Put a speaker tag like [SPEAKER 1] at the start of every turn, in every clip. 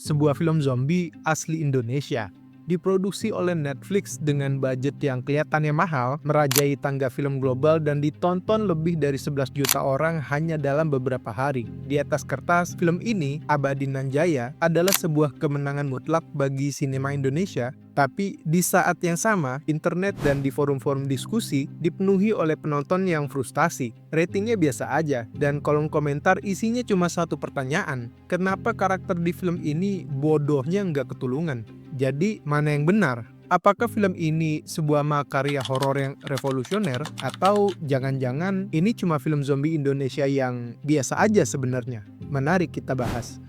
[SPEAKER 1] sebuah film zombie asli Indonesia. Diproduksi oleh Netflix dengan budget yang kelihatannya mahal, merajai tangga film global dan ditonton lebih dari 11 juta orang hanya dalam beberapa hari. Di atas kertas, film ini, Abadi Nan Jaya, adalah sebuah kemenangan mutlak bagi sinema Indonesia. Tapi di saat yang sama, internet dan di forum-forum diskusi dipenuhi oleh penonton yang frustasi. Ratingnya biasa aja, dan kolom komentar isinya cuma satu pertanyaan. Kenapa karakter di film ini bodohnya nggak ketulungan? Jadi, mana yang benar? Apakah film ini sebuah makarya horor yang revolusioner? Atau jangan-jangan ini cuma film zombie Indonesia yang biasa aja sebenarnya? Menarik kita bahas.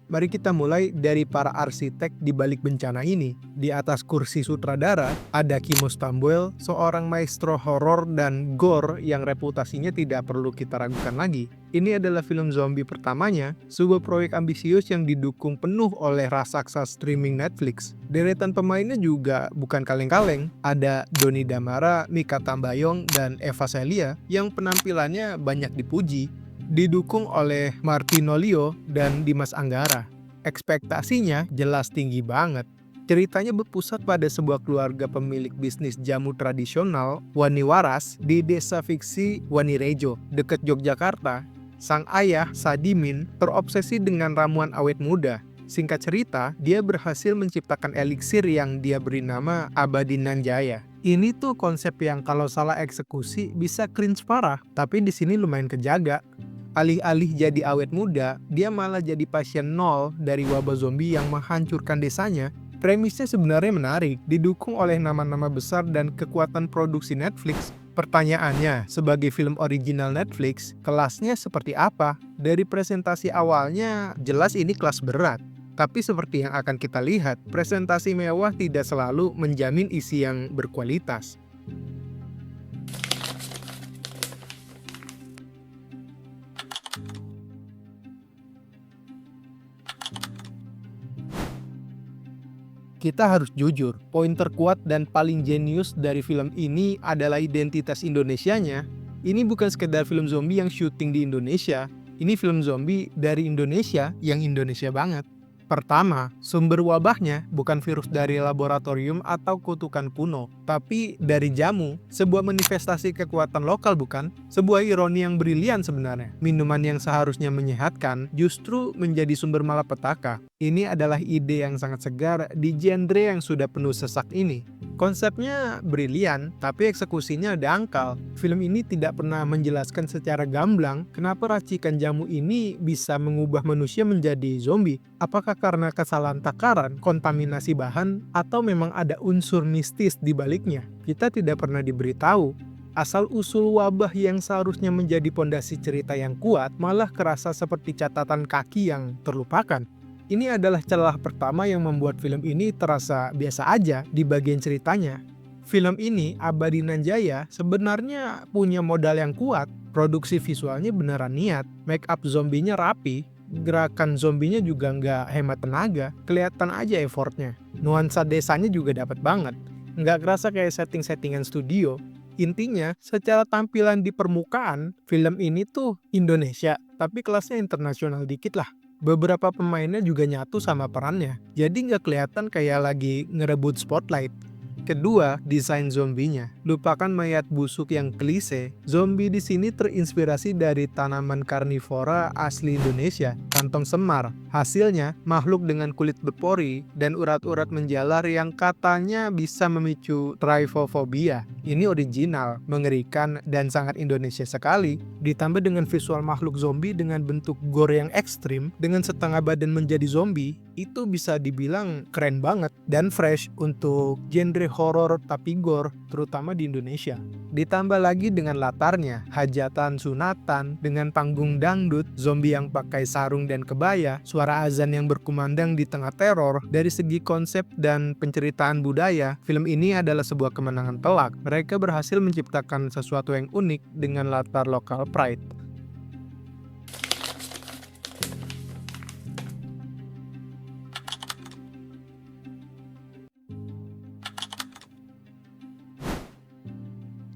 [SPEAKER 1] Mari kita mulai dari para arsitek di balik bencana ini. Di atas kursi sutradara, ada Kimo Stambuel, seorang maestro horor dan gore yang reputasinya tidak perlu kita ragukan lagi. Ini adalah film zombie pertamanya, sebuah proyek ambisius yang didukung penuh oleh raksasa streaming Netflix. Deretan pemainnya juga bukan kaleng-kaleng, ada Doni Damara, Mikha Tambayong, dan Eva Celia yang penampilannya banyak dipuji. Didukung oleh Martino Leo dan Dimas Anggara. Ekspektasinya jelas tinggi banget. Ceritanya berpusat pada sebuah keluarga pemilik bisnis jamu tradisional, Wani Waras, di desa fiksi Wanirejo, dekat Yogyakarta. Sang ayah, Sadimin, terobsesi dengan ramuan awet muda. Singkat cerita, dia berhasil menciptakan eliksir yang dia beri nama Abadi Nan Jaya. Ini tuh konsep yang kalau salah eksekusi bisa cringe parah, tapi di sini lumayan kejaga. Alih-alih jadi awet muda, dia malah jadi pasien nol dari wabah zombie yang menghancurkan desanya. Premisnya sebenarnya menarik, didukung oleh nama-nama besar dan kekuatan produksi Netflix. Pertanyaannya, sebagai film original Netflix, kelasnya seperti apa? Dari presentasi awalnya, jelas ini kelas berat. Tapi seperti yang akan kita lihat, presentasi mewah tidak selalu menjamin isi yang berkualitas. Kita harus jujur, poin terkuat dan paling jenius dari film ini adalah identitas Indonesianya. Ini bukan sekedar film zombie yang syuting di Indonesia, ini film zombie dari Indonesia yang Indonesia banget. Pertama, sumber wabahnya bukan virus dari laboratorium atau kutukan kuno, tapi dari jamu, sebuah manifestasi kekuatan lokal bukan? Sebuah ironi yang brilian sebenarnya. Minuman yang seharusnya menyehatkan justru menjadi sumber malapetaka. Ini adalah ide yang sangat segar di genre yang sudah penuh sesak ini. Konsepnya brilian, tapi eksekusinya dangkal. Film ini tidak pernah menjelaskan secara gamblang kenapa racikan jamu ini bisa mengubah manusia menjadi zombie. Apakah karena kesalahan takaran, kontaminasi bahan, atau memang ada unsur mistis di baliknya? Kita tidak pernah diberitahu. Asal-usul wabah yang seharusnya menjadi pondasi cerita yang kuat malah kerasa seperti catatan kaki yang terlupakan. Ini adalah celah pertama yang membuat film ini terasa biasa aja di bagian ceritanya. Film ini, Abadi Nan Jaya, sebenarnya punya modal yang kuat. Produksi visualnya beneran niat, make up zombinya rapi, gerakan zombinya juga nggak hemat tenaga, kelihatan aja effortnya. Nuansa desanya juga dapat banget, nggak kerasa kayak setting-settingan studio. Intinya, secara tampilan di permukaan, film ini tuh Indonesia, tapi kelasnya internasional dikit lah. Beberapa pemainnya juga nyatu sama perannya, jadi nggak kelihatan kayak lagi ngerebut spotlight. Kedua, desain zombinya. Lupakan mayat busuk yang klise. Zombie di sini terinspirasi dari tanaman karnivora asli Indonesia, kantong semar. Hasilnya, makhluk dengan kulit berpori dan urat-urat menjalar yang katanya bisa memicu trypophobia. Ini original, mengerikan, dan sangat Indonesia sekali. Ditambah dengan visual makhluk zombie dengan bentuk gore yang ekstrim, dengan setengah badan menjadi zombie, itu bisa dibilang keren banget dan fresh untuk genre horor tapi gore, terutama di Indonesia. Ditambah lagi dengan latarnya, hajatan sunatan, dengan panggung dangdut, zombie yang pakai sarung dan kebaya, suara azan yang berkumandang di tengah teror. Dari segi konsep dan penceritaan budaya, film ini adalah sebuah kemenangan telak. Mereka berhasil menciptakan sesuatu yang unik dengan latar lokal pride.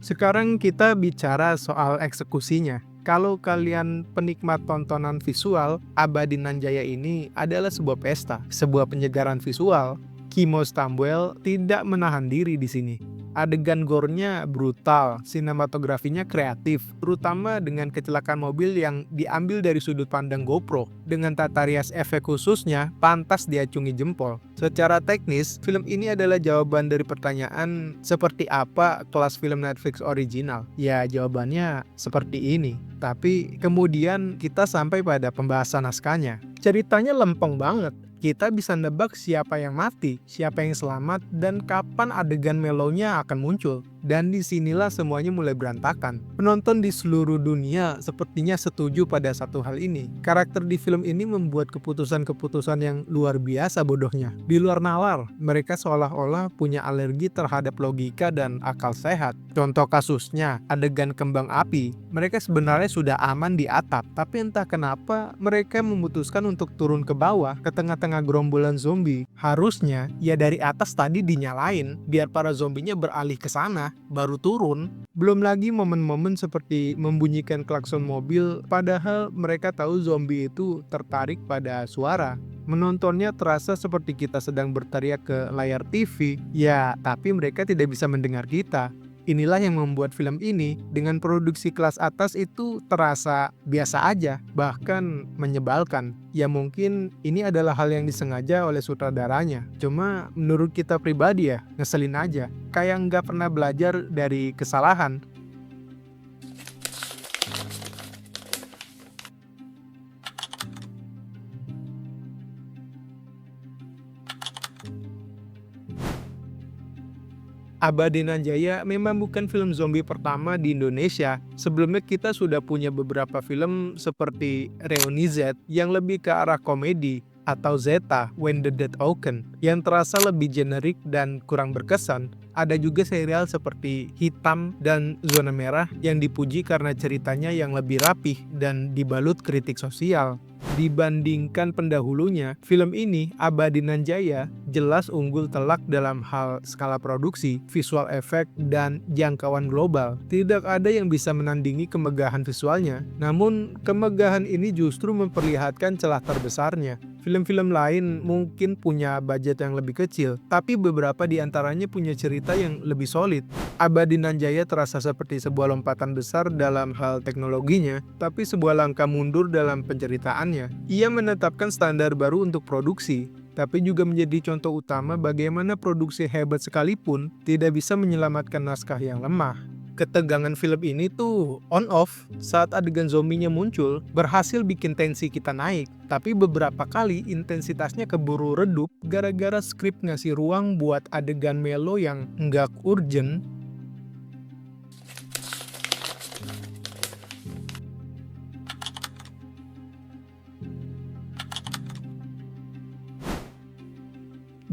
[SPEAKER 1] Sekarang kita bicara soal eksekusinya. Kalau kalian penikmat tontonan visual, Abadi Nanjaya ini adalah sebuah pesta, sebuah penyegaran visual. Kimo Stamwell tidak menahan diri di sini. Adegan gore-nya brutal, sinematografinya kreatif, terutama dengan kecelakaan mobil yang diambil dari sudut pandang GoPro. Dengan tata rias efek khususnya, pantas diacungi jempol. Secara teknis, film ini adalah jawaban dari pertanyaan seperti apa kelas film Netflix original. Ya, jawabannya seperti ini. Tapi kemudian kita sampai pada pembahasan naskahnya. Ceritanya lempeng banget. Kita bisa nebak siapa yang mati, siapa yang selamat, dan kapan adegan melonya akan muncul. Dan disinilah semuanya mulai berantakan. Penonton di seluruh dunia sepertinya setuju pada satu hal ini. Karakter di film ini membuat keputusan-keputusan yang luar biasa bodohnya. Di luar nalar, mereka seolah-olah punya alergi terhadap logika dan akal sehat. Contoh kasusnya, adegan kembang api. Mereka sebenarnya sudah aman di atap, tapi entah kenapa mereka memutuskan untuk turun ke bawah, ke tengah-tengah gerombolan zombie. Harusnya ya dari atas tadi dinyalain biar para zombinya beralih ke sana baru turun. Belum lagi momen-momen seperti membunyikan klakson mobil padahal mereka tahu zombie itu tertarik pada suara. Menontonnya terasa seperti kita sedang berteriak ke layar TV. Ya, tapi mereka tidak bisa mendengar kita. Inilah yang membuat film ini dengan produksi kelas atas itu terasa biasa aja, bahkan menyebalkan. Ya mungkin ini adalah hal yang disengaja oleh sutradaranya. Cuma menurut kita pribadi ya, ngeselin aja. Kayak nggak pernah belajar dari kesalahan. Abadi Nanjaya memang bukan film zombie pertama di Indonesia. Sebelumnya kita sudah punya beberapa film seperti Reuni Z yang lebih ke arah komedi, atau Zeta, When the Dead Awaken, yang terasa lebih generik dan kurang berkesan. Ada juga serial seperti Hitam dan Zona Merah yang dipuji karena ceritanya yang lebih rapih dan dibalut kritik sosial. Dibandingkan pendahulunya, film ini, Abadi Nanjaya, jelas unggul telak dalam hal skala produksi, visual efek, dan jangkauan global. Tidak ada yang bisa menandingi kemegahan visualnya, namun kemegahan ini justru memperlihatkan celah terbesarnya. Film-film lain mungkin punya budget yang lebih kecil, tapi beberapa di antaranya punya cerita yang lebih solid. Abadi Nanjaya terasa seperti sebuah lompatan besar dalam hal teknologinya, tapi sebuah langkah mundur dalam penceritaannya. Ia menetapkan standar baru untuk produksi, tapi juga menjadi contoh utama bagaimana produksi hebat sekalipun tidak bisa menyelamatkan naskah yang lemah. Ketegangan film ini tuh on off saat adegan zombinya muncul, berhasil bikin tensi kita naik. Tapi beberapa kali intensitasnya keburu redup gara-gara skrip ngasih ruang buat adegan melo yang nggak urgent.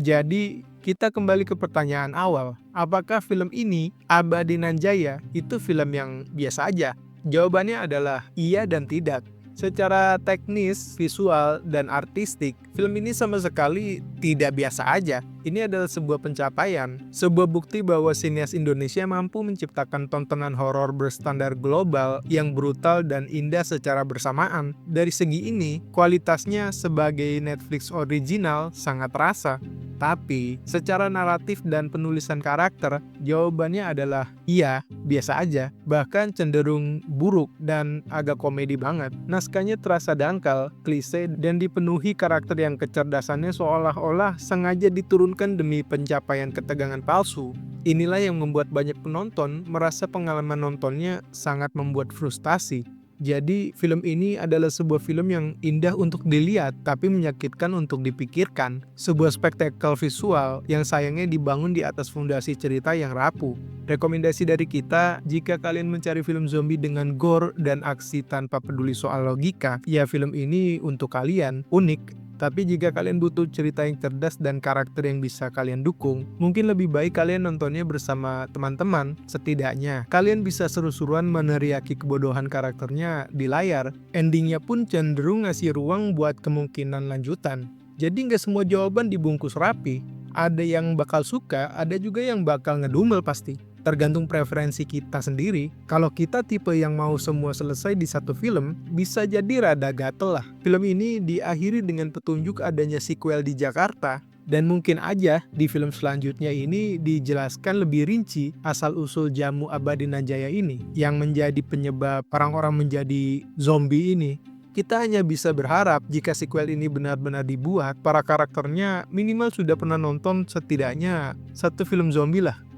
[SPEAKER 1] Jadi, kita kembali ke pertanyaan awal. Apakah film ini, Abadi Nanjaya, itu film yang biasa aja? Jawabannya adalah iya dan tidak. Secara teknis, visual, dan artistik, film ini sama sekali tidak biasa aja. Ini adalah sebuah pencapaian, sebuah bukti bahwa sinias Indonesia mampu menciptakan tontonan horor berstandar global yang brutal dan indah secara bersamaan. Dari segi ini, kualitasnya sebagai Netflix original sangat terasa. Tapi, secara naratif dan penulisan karakter, jawabannya adalah iya, biasa aja. Bahkan cenderung buruk dan agak komedi banget. Naskahnya terasa dangkal, klise, dan dipenuhi karakter yang kecerdasannya seolah-olah sengaja diturunkan demi pencapaian ketegangan palsu. Inilah yang membuat banyak penonton merasa pengalaman nontonnya sangat membuat frustasi. Jadi, film ini adalah sebuah film yang indah untuk dilihat, tapi menyakitkan untuk dipikirkan. Sebuah spektakel visual yang sayangnya dibangun di atas fondasi cerita yang rapuh. Rekomendasi dari kita, jika kalian mencari film zombie dengan gore dan aksi tanpa peduli soal logika, ya film ini untuk kalian, unik. Tapi jika kalian butuh cerita yang cerdas dan karakter yang bisa kalian dukung, mungkin lebih baik kalian nontonnya bersama teman-teman. Setidaknya, kalian bisa seru-seruan meneriaki kebodohan karakternya di layar. Endingnya pun cenderung ngasih ruang buat kemungkinan lanjutan. Jadi nggak semua jawaban dibungkus rapi. Ada yang bakal suka, ada juga yang bakal ngedumel pasti. Tergantung preferensi kita sendiri. Kalau kita tipe yang mau semua selesai di satu film, bisa jadi rada gatel lah. Film ini diakhiri dengan petunjuk adanya sequel di Jakarta. Dan mungkin aja di film selanjutnya ini dijelaskan lebih rinci asal-usul jamu abadi Najaya ini yang menjadi penyebab orang-orang menjadi zombie ini. Kita hanya bisa berharap jika sequel ini benar-benar dibuat, para karakternya minimal sudah pernah nonton setidaknya satu film zombie lah.